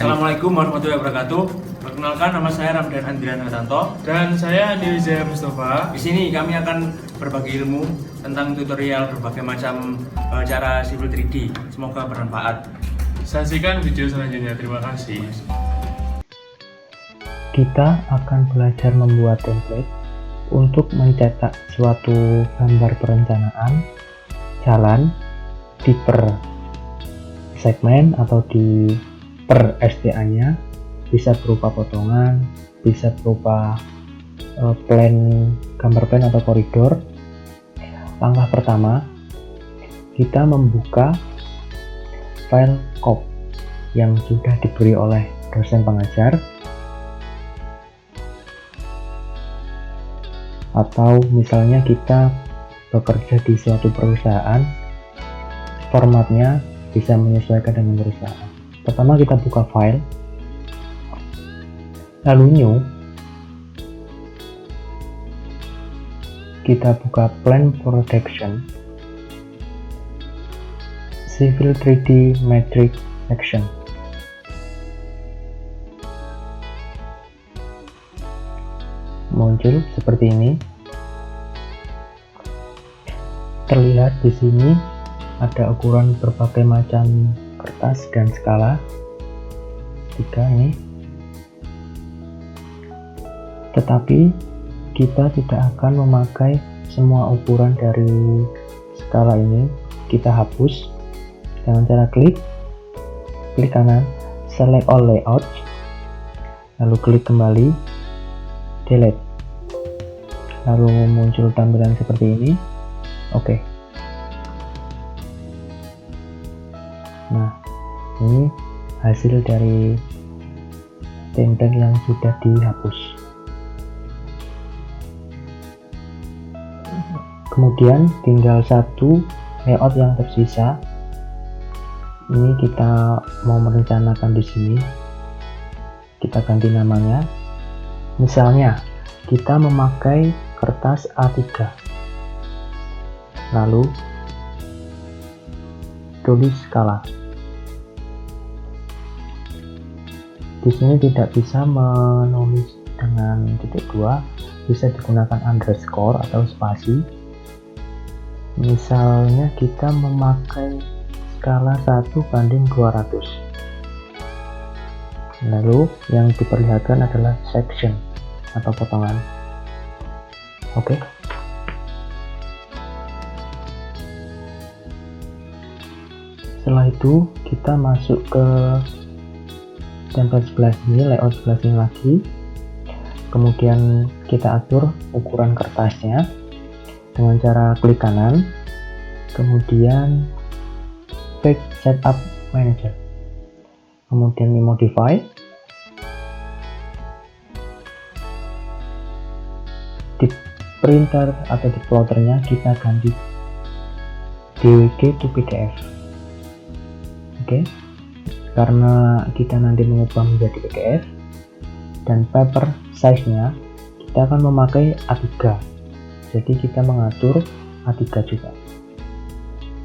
Assalamualaikum warahmatullahi wabarakatuh. Perkenalkan, nama saya Ramdan Andrian Hartanto. Dan saya Andi Wijaya Mustafa. Di sini kami akan berbagi ilmu tentang tutorial berbagai macam cara civil 3D. Semoga bermanfaat. Saksikan video selanjutnya. Terima kasih. Kita akan belajar membuat template untuk mencetak suatu gambar perencanaan jalan di per segmen atau di per STA-nya, bisa berupa potongan, bisa berupa gambar plan atau koridor. Langkah pertama, kita membuka file COP yang sudah diberi oleh dosen pengajar, atau misalnya kita bekerja di suatu perusahaan, formatnya bisa menyesuaikan dengan perusahaan. Pertama kita buka file, lalu new, kita buka plan production, civil 3D matrix section. Muncul seperti ini. Terlihat di sini ada ukuran berbagai macam kertas dan skala 3 ini, tetapi kita tidak akan memakai semua ukuran dari skala ini. Kita hapus dengan cara klik kanan, select all layout, lalu klik kembali, delete, lalu muncul tampilan seperti ini. Oke. Nah, ini hasil dari template yang sudah dihapus. Kemudian tinggal satu layout yang tersisa. Ini kita mau merencanakan di sini. Kita ganti namanya. Misalnya, kita memakai kertas A3. Lalu tulis skala. Di sini tidak bisa menulis dengan titik 2, bisa digunakan underscore atau spasi. Misalnya kita memakai skala 1:200. Lalu yang diperlihatkan adalah section atau potongan. Oke. Setelah itu kita masuk ke template sebelah sini, layout sebelah sini lagi. Kemudian kita atur ukuran kertasnya dengan cara klik kanan, kemudian page setup manager, kemudian di modify, di printer atau di plotternya kita ganti DWG to PDF. Oke. Karena kita nanti mengubah menjadi PDF, dan paper size-nya kita akan memakai A3, jadi kita mengatur A3 juga.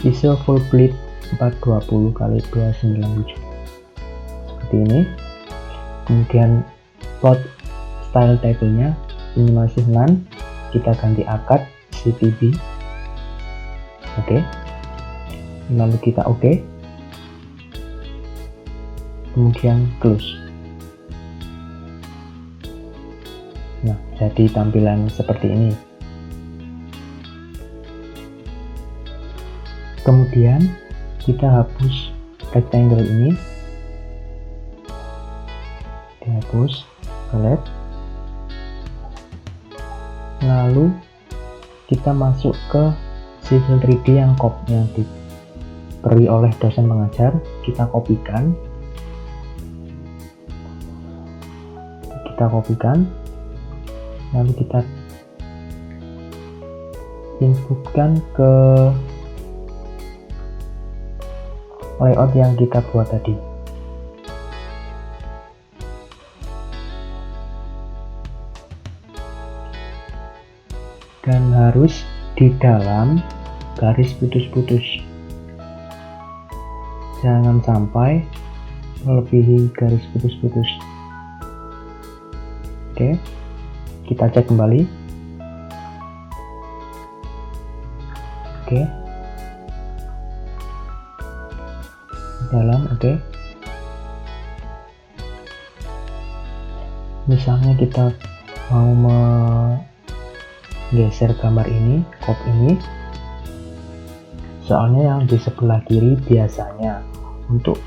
ISO full split 420x297 seperti ini. Kemudian plot style table-nya ini masih none, kita ganti akad CTB. Oke. Lalu kita oke. Kemudian close. Nah, jadi tampilan seperti ini. Kemudian kita hapus rectangle ini, dihapus, delete. Lalu kita masuk ke civil 3D yang diberi oleh dosen pengajar. Kita kopikan, lalu kita inputkan ke layout yang kita buat tadi. Dan harus di dalam garis putus-putus, jangan sampai melebihi garis putus-putus. Oke, kita cek kembali. Oke, dalam. Oke, misalnya kita mau menggeser gambar ini, crop ini, soalnya yang di sebelah kiri biasanya untuk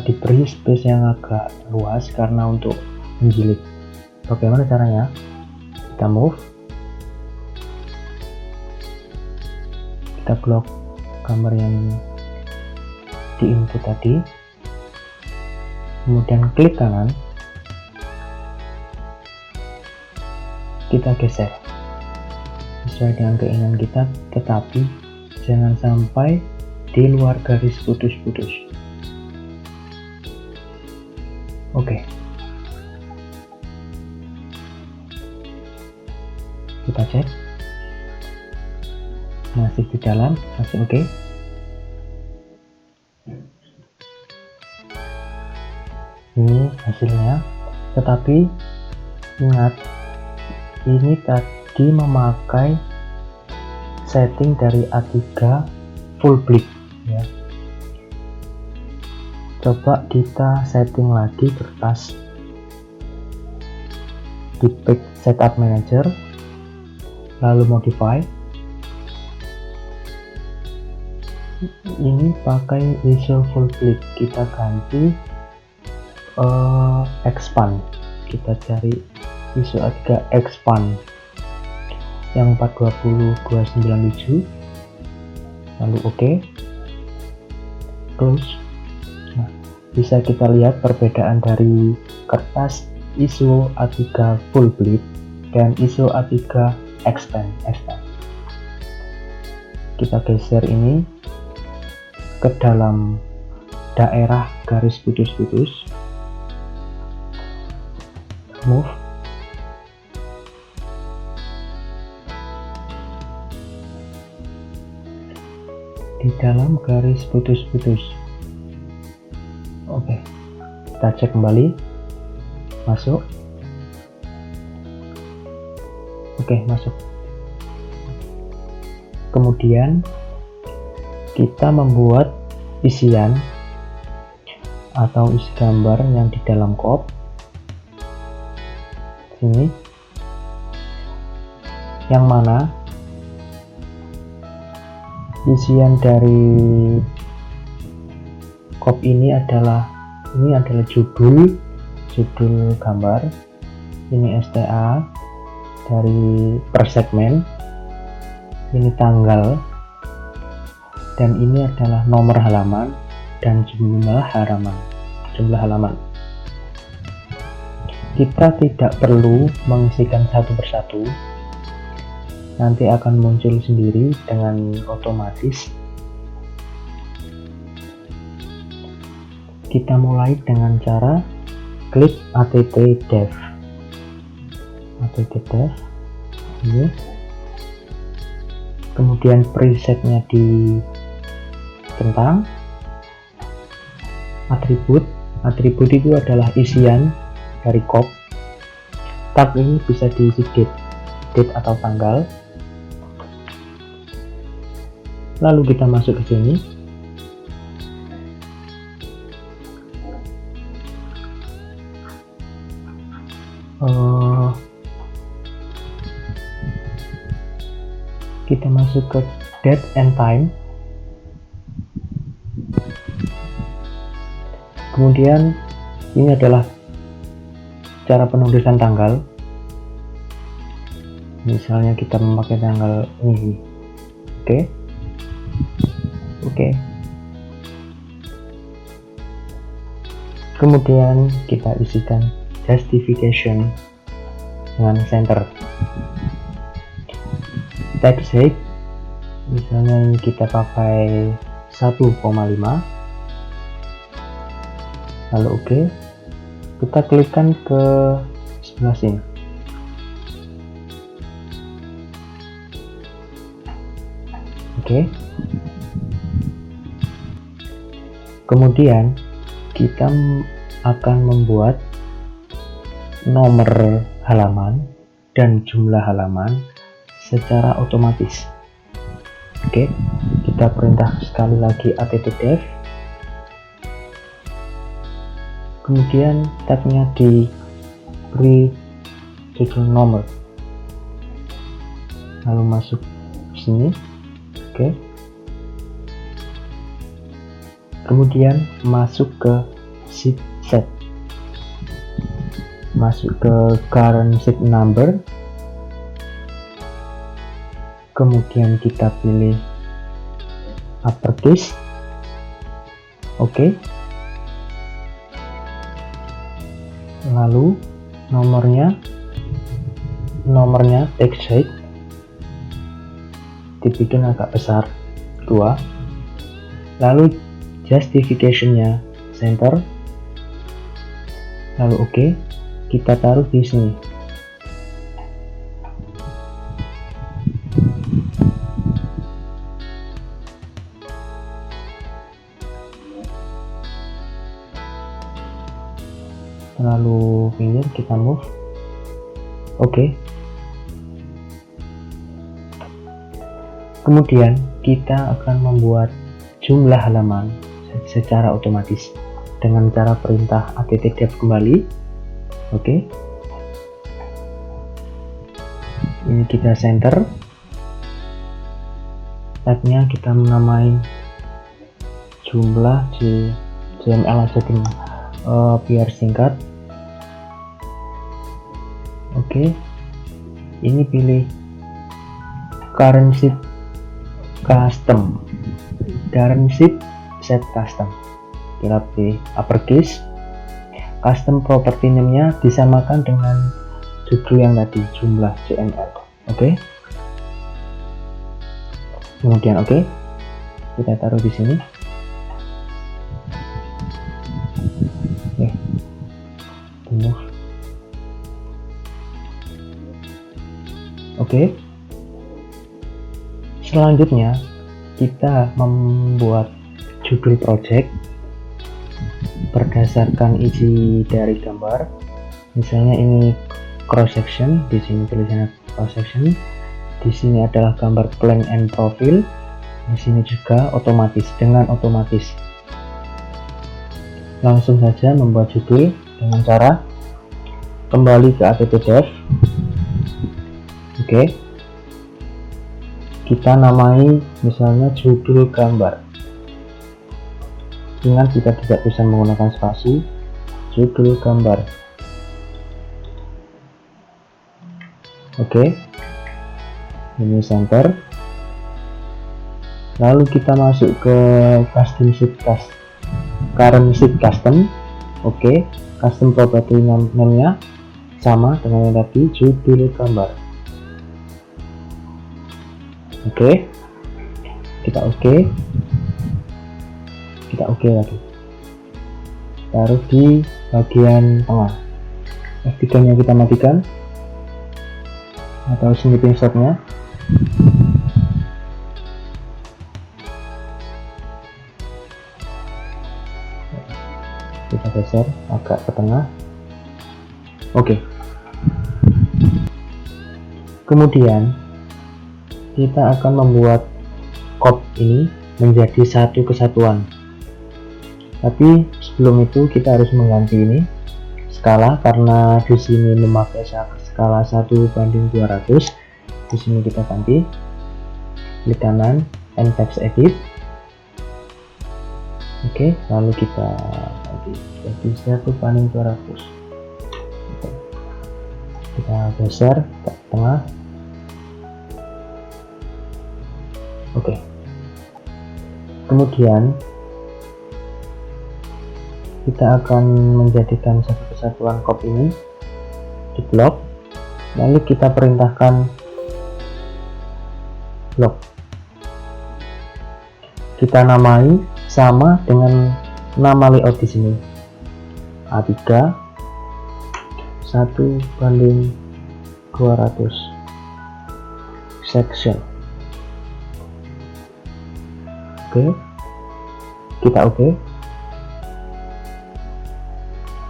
diberi space yang agak luas karena untuk menjilid. Bagaimana caranya? Kita move, kita blok gambar yang di input tadi, kemudian klik kanan, kita geser sesuai dengan keinginan kita, tetapi jangan sampai di luar garis putus-putus. Oke, kita cek, masih di dalam, masih oke. Ini hasilnya, tetapi ingat ini tadi memakai setting dari A3 full bleed ya. Coba kita setting lagi kertas di pick setup manager, lalu modify. Ini pakai ISO full bleed, kita ganti expand, kita cari ISO A3 expand yang 420/297, lalu oke, close. Nah, bisa kita lihat perbedaan dari kertas ISO A3 full bleed dan ISO A3 expand. Kita geser ini ke dalam daerah garis putus-putus, move, di dalam garis putus-putus. Oke, kita cek kembali, masuk. Oke, masuk. Kemudian kita membuat isian atau isi gambar yang di dalam crop sini, yang mana isian dari crop ini adalah judul gambar, ini STA dari per segmen, ini tanggal, dan ini adalah nomor halaman dan jumlah halaman. Kita tidak perlu mengisikan satu persatu, nanti akan muncul sendiri dengan otomatis. Kita mulai dengan cara klik ATT Dev ini, kemudian presetnya di tentang atribut itu adalah isian dari crop. Tag ini bisa diisi date atau tanggal, lalu kita masuk ke sini, kita masuk ke date and time, kemudian ini adalah cara penulisan tanggal, misalnya kita memakai tanggal ini. Oke. Kemudian kita isikan justification dengan center. Text height, misalnya ini kita pakai 1,5, lalu oke, kita klikkan ke sebelah sini. Oke. Kemudian kita akan membuat nomor halaman dan jumlah halaman secara otomatis. Oke, kita perintah sekali lagi attdef, kemudian tagnya diberi judul nomor, lalu masuk sini. Oke, kemudian masuk ke sheet set, masuk ke current sheet number, kemudian kita pilih uppercase. Oke, lalu nomornya text height dibikin agak besar 2, lalu justification-nya center, lalu oke, kita taruh di sini. Lalu ini kita move. Oke. Kemudian kita akan membuat jumlah halaman secara otomatis dengan cara perintah attdef kembali. Oke. Ini kita center. Tagnya kita menamai jumlah JML aja biar singkat. Oke, ini pilih current sheet custom, current sheet set custom, kita pilih uppercase. Custom property name-nya disamakan dengan judul yang tadi, jumlah JML. Oke, kemudian oke, kita taruh di sini. Move. Oke. Selanjutnya kita membuat judul project berdasarkan isi dari gambar. Misalnya ini cross section, di sini tulisannya cross section. Di sini adalah gambar plan and profile. Di sini juga otomatis, dengan otomatis. Langsung saja membuat judul dengan cara kembali ke attdef. Oke, kita namai misalnya judul gambar. Ingat, kita tidak bisa menggunakan spasi. Judul gambar. Oke, ini center. Lalu kita masuk ke custom sheet current sheet custom. Oke, custom property name-nya sama dengan yang tadi, judul gambar. Oke, kita oke lagi, taruh di bagian tengah. F3 nya kita matikan atau snipping shot-nya. Kita geser agak ke tengah. Oke. Kemudian kita akan membuat code ini menjadi satu kesatuan. Tapi sebelum itu kita harus mengganti ini skala, karena di sini memakai skala 1:200. Di sini kita ganti, klik kanan and text edit. Oke, lalu kita ganti jadi 1:200. Kita geser ke tengah. Oke. Kemudian kita akan menjadikan satu kesatuan code ini di blok, lalu kita perintahkan blok. Kita namai sama dengan nama layout di sini, A3 1:200 section. Oke, kita oke.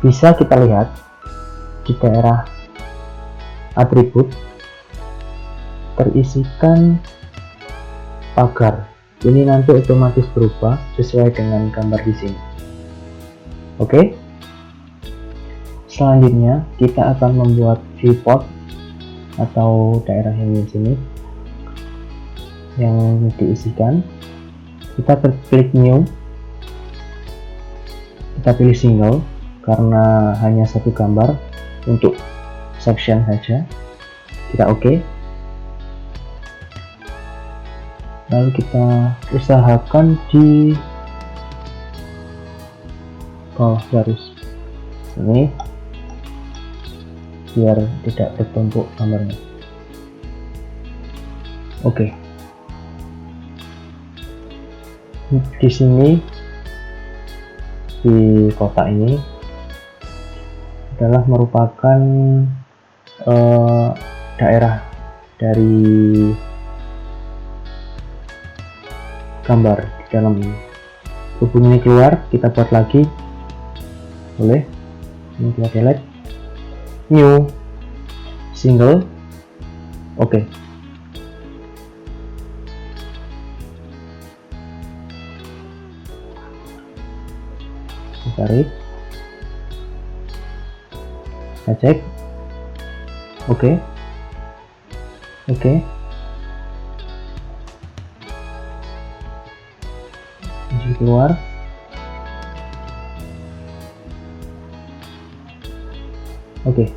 bisa kita lihat di daerah atribut terisikan pagar. Ini nanti otomatis berubah sesuai dengan gambar di sini. Oke. Selanjutnya kita akan membuat viewport atau daerah yang di sini yang diisikan. Kita klik new, kita pilih single karena hanya satu gambar untuk section saja. Kita oke. Lalu kita usahakan di bawah garis ini biar tidak bertumpuk gambarnya. Oke. Di sini di kotak ini adalah merupakan daerah dari gambar di dalam ini. Hubung ini keluar, kita buat lagi, boleh. Ini kita delete, new, single, oke. Tarik, kita cek, oke. Masih keluar, oke.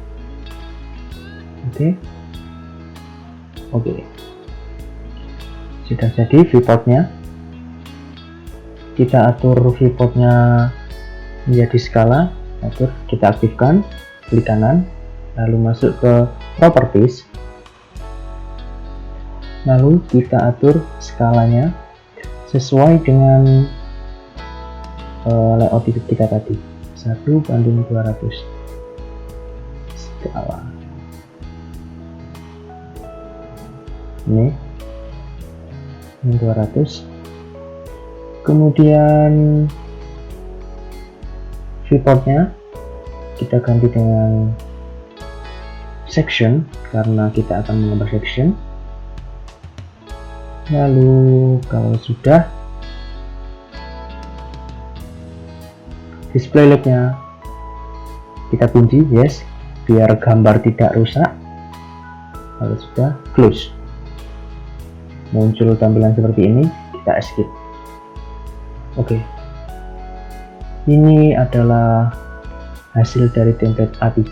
Sudah jadi viewportnya. Kita atur viewportnya menjadi skala, kita aktifkan, klik kanan, lalu masuk ke properties, lalu kita atur skalanya sesuai dengan layout kita tadi, 1:200 skala. Ini 200. Kemudian viewportnya kita ganti dengan section karena kita akan menggambar section. Lalu kalau sudah, display labelnya kita kunci yes biar gambar tidak rusak. Kalau sudah, close. Muncul tampilan seperti ini, kita escape. Oke. Ini adalah hasil dari template A3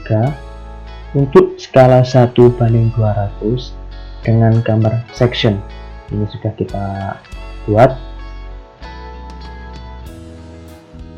untuk skala 1:200 dengan gambar section. Ini sudah kita buat.